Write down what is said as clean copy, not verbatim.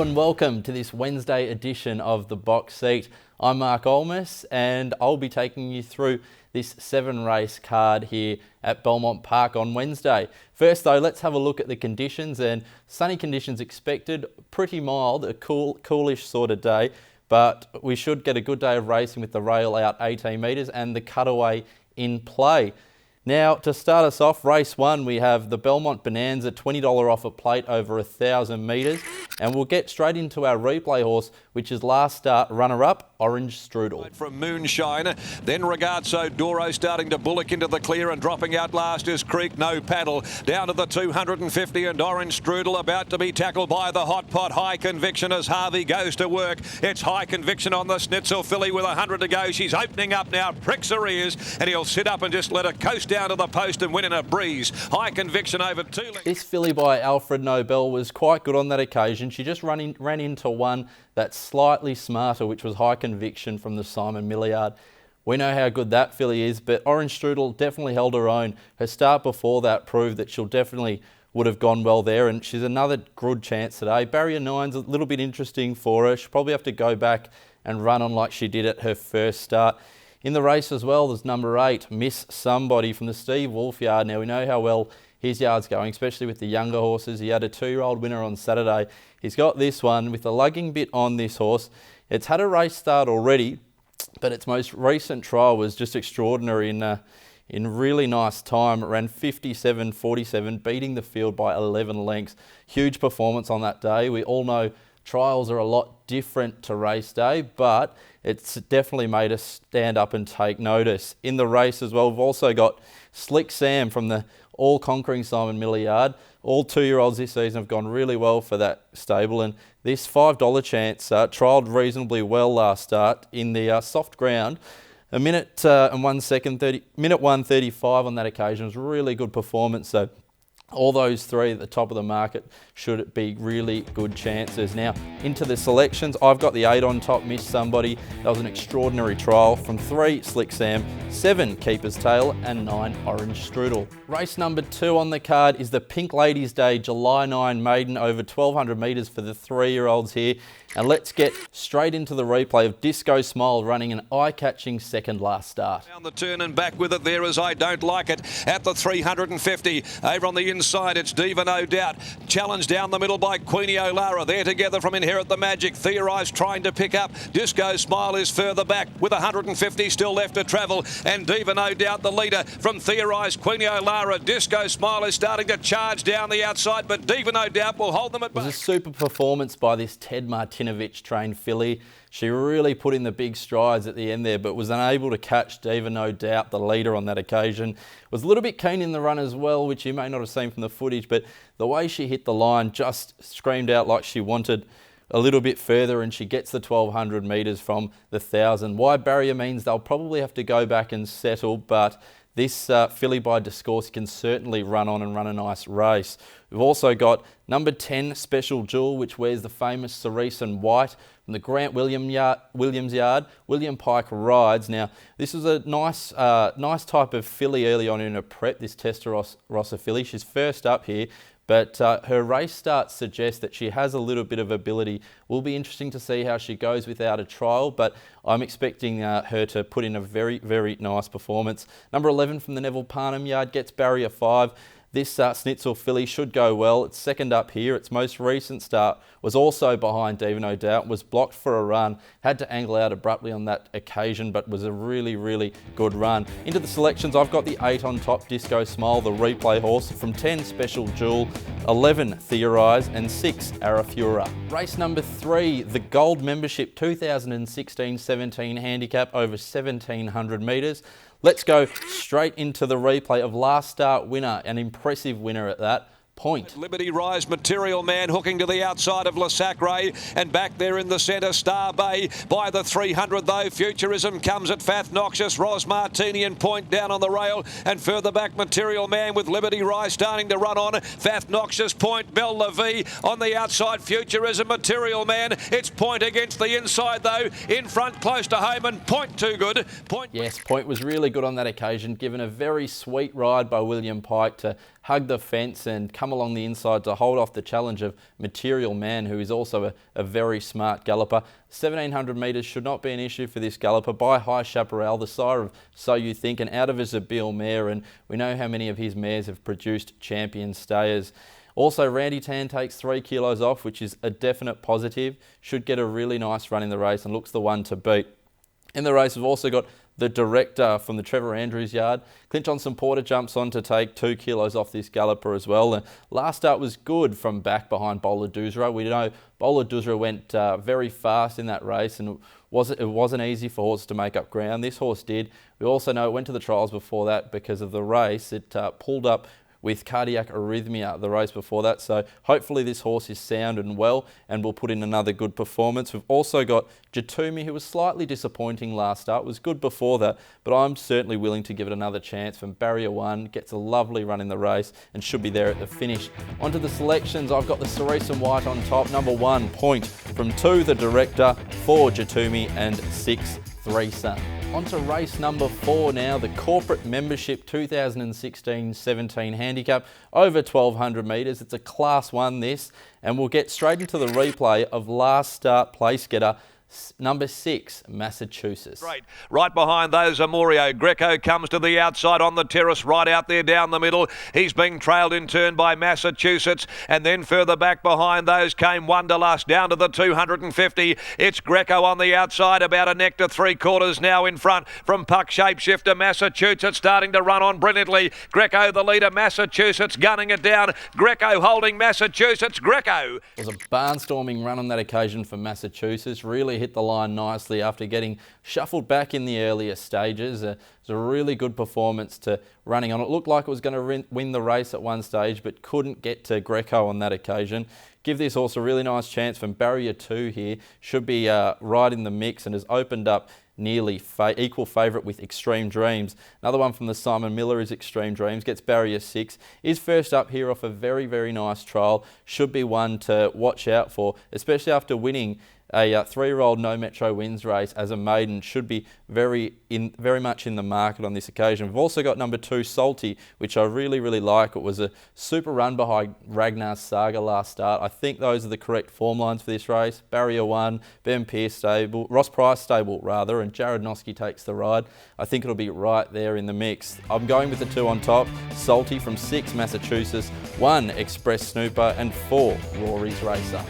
Hello and welcome to this Wednesday edition of The Box Seat. I'm Mark Olmos and I'll be taking you through this 7-race card here at Belmont Park on Wednesday. First though, let's have a look at the conditions, and sunny conditions expected, pretty mild, a coolish sort of day, but we should get a good day of racing with the rail out 18 metres and the cutaway in play. Now, to start us off, race 1, we have the Belmont Bonanza, $20 off a plate over 1,000 metres, and we'll get straight into our replay horse, which is last start runner-up, Orange Strudel. From Moonshine, then Ragazzo Doro starting to bullock into the clear, and dropping out last is Creek No Paddle. Down to the 250, and Orange Strudel about to be tackled by the Hot Pot. High Conviction as Harvey goes to work. It's High Conviction on the Schnitzel filly with 100 to go. She's opening up now, pricks her ears, and he'll sit up and just let her coast down to the post and win in a breeze. High Conviction over 2 lengths. This filly by Alfred Nobel was quite good on that occasion. She just ran into one that's slightly smarter, which was High Conviction from the Simon Milliard. We know how good that filly is, but Orange Strudel definitely held her own. Her start before that proved that she'll definitely would have gone well there, and she's another good chance today. Barrier 9's a little bit interesting for her. She'll probably have to go back and run on like she did at her first start. In the race as well, there's number 8, Miss Somebody from the Steve Wolf yard. Now, we know how well his yard's going, especially with the younger horses. He had a 2-year-old winner on Saturday. He's got this one with the lugging bit on this horse. It's had a race start already, but its most recent trial was just extraordinary in really nice time. It ran 57.47, beating the field by 11 lengths. Huge performance on that day. We all know trials are a lot different to race day, but it's definitely made us stand up and take notice. In the race as well, we've also got Slick Sam from the all-conquering Simon Milliard. All 2-year-olds this season have gone really well for that stable, and this $5 chance trialled reasonably well last start in the soft ground. A minute and 1 second, minute 1:35 on that occasion was a really good performance. So all those three at the top of the market should be really good chances. Now, into the selections, I've got the 8 on top, Miss Somebody. That was an extraordinary trial. From 3, Slick Sam, 7, Keeper's Tail, and 9, Orange Strudel. Race number 2 on the card is the Pink Ladies Day July 9 maiden over 1,200 metres for the 3-year-olds here. And let's get straight into the replay of Disco Smile running an eye-catching second last start. Down the turn and back with it there as I Don't Like It at the 350. Over on the inside, it's Diva No Doubt. Challenged down the middle by Queenie O'Lara. They're together from Inherit the Magic. Theorise trying to pick up. Disco Smile is further back with 150 still left to travel. And Diva No Doubt the leader from Theorise, Queenie O'Lara. Disco Smile is starting to charge down the outside, but Diva No Doubt will hold them at bay. It was a super performance by this Ted Martinovich trained filly. She really put in the big strides at the end there, but was unable to catch Diva No Doubt, the leader on that occasion. Was a little bit keen in the run as well, which you may not have seen from the footage, but the way she hit the line just screamed out like she wanted a little bit further, and she gets the 1,200 metres from the 1,000. Wide barrier means they'll probably have to go back and settle, but this filly by Discourse can certainly run on and run a nice race. We've also got number 10, Special Jewel, which wears the famous cerise and white from the Grant Williams yard. William Pike rides. Now, this is a nice type of filly early on in her prep, this Testarossa filly. She's first up here, but her race starts suggest that she has a little bit of ability. Will be interesting to see how she goes without a trial, but I'm expecting her to put in a very, very nice performance. Number 11 from the Neville Parnham yard gets barrier 5. This Schnitzel filly should go well. It's second up here. Its most recent start was also behind Diva No Doubt, was blocked for a run, had to angle out abruptly on that occasion, but was a really, really good run. Into the selections, I've got the 8 on top, Disco Smile, the replay horse. From 10, Special Jewel, 11, Theorise, and 6, Arafura. Race number 3, the Gold Membership 2016-17 handicap over 1,700 metres. Let's go straight into the replay of last start winner, an impressive winner at that. Point. Liberty Rise, Material Man hooking to the outside of Le Sacre, and back there in the centre, Star Bay. By the 300 though, Futurism comes at Fath Noxious, Ros Martini and Point down on the rail, and further back Material Man with Liberty Rise starting to run on. Fath Noxious, Point, Belle Levy on the outside, Futurism, Material Man. It's Point against the inside though, in front close to home, and Point too good. Point. Yes, Point was really good on that occasion, given a very sweet ride by William Pike to hug the fence and come along the inside to hold off the challenge of Material Man, who is also a very smart galloper. 1700 metres should not be an issue for this galloper. By High Chaparral, the sire of So You Think, and out of his Abil mare, and we know how many of his mares have produced champion stayers. Also, Randy Tan takes 3 kilos off, which is a definite positive. Should get a really nice run in the race and looks the one to beat. In the race, we've also got the Director from the Trevor Andrews yard. Clint Johnson Porter jumps on to take 2 kilos off this galloper as well. The last start was good from back behind Bowler Douzra. We know Bowler Douzra went very fast in that race, and it wasn't easy for horses to make up ground. This horse did. We also know it went to the trials before that because of the race. It pulled up with cardiac arrhythmia the race before that. So hopefully this horse is sound and well and will put in another good performance. We've also got Jatumi, who was slightly disappointing last start, was good before that, but I'm certainly willing to give it another chance from Barrier 1. Gets a lovely run in the race and should be there at the finish. Onto the selections, I've got the Cerise and White on top. Number 1, Point. From 2, the Director. 4, Jatumi. And 6, 3 Sun. On to race number 4 now, the Corporate Membership 2016-17 handicap, over 1200 metres. It's a Class 1 this, and we'll get straight into the replay of last start place getter, number 6, Massachusetts. Right behind those, Amorio. Greco comes to the outside on the terrace, right out there down the middle. He's being trailed in turn by Massachusetts, and then further back behind those came Wonderlust down to the 250. It's Greco on the outside, about a neck to 3/4 now in front from Puck Shapeshifter. Massachusetts starting to run on brilliantly. Greco the leader, Massachusetts gunning it down. Greco holding Massachusetts. Greco. It was a barnstorming run on that occasion for Massachusetts. Really hit the line nicely after getting shuffled back in the earlier stages. It was a really good performance to running on. It looked like it was going to win the race at one stage, but couldn't get to Greco on that occasion. Give this horse a really nice chance from Barrier 2 here. Should be right in the mix and has opened up nearly equal favourite with Extreme Dreams. Another one from the Simon Miller is Extreme Dreams, gets Barrier 6. Is first up here off a very, very nice trial. Should be one to watch out for, especially after winning a 3-year-old No Metro Wins race as a maiden. Should be very much in the market on this occasion. We've also got number 2, Salty, which I really, really like. It was a super run behind Ragnar's Saga last start. I think those are the correct form lines for this race. Barrier 1, Ben Pearce stable, Ross Price stable rather, and Jared Noski takes the ride. I think it'll be right there in the mix. I'm going with the 2 on top, Salty from 6, Massachusetts, 1, Express Snooper, and 4, Rory's Racer.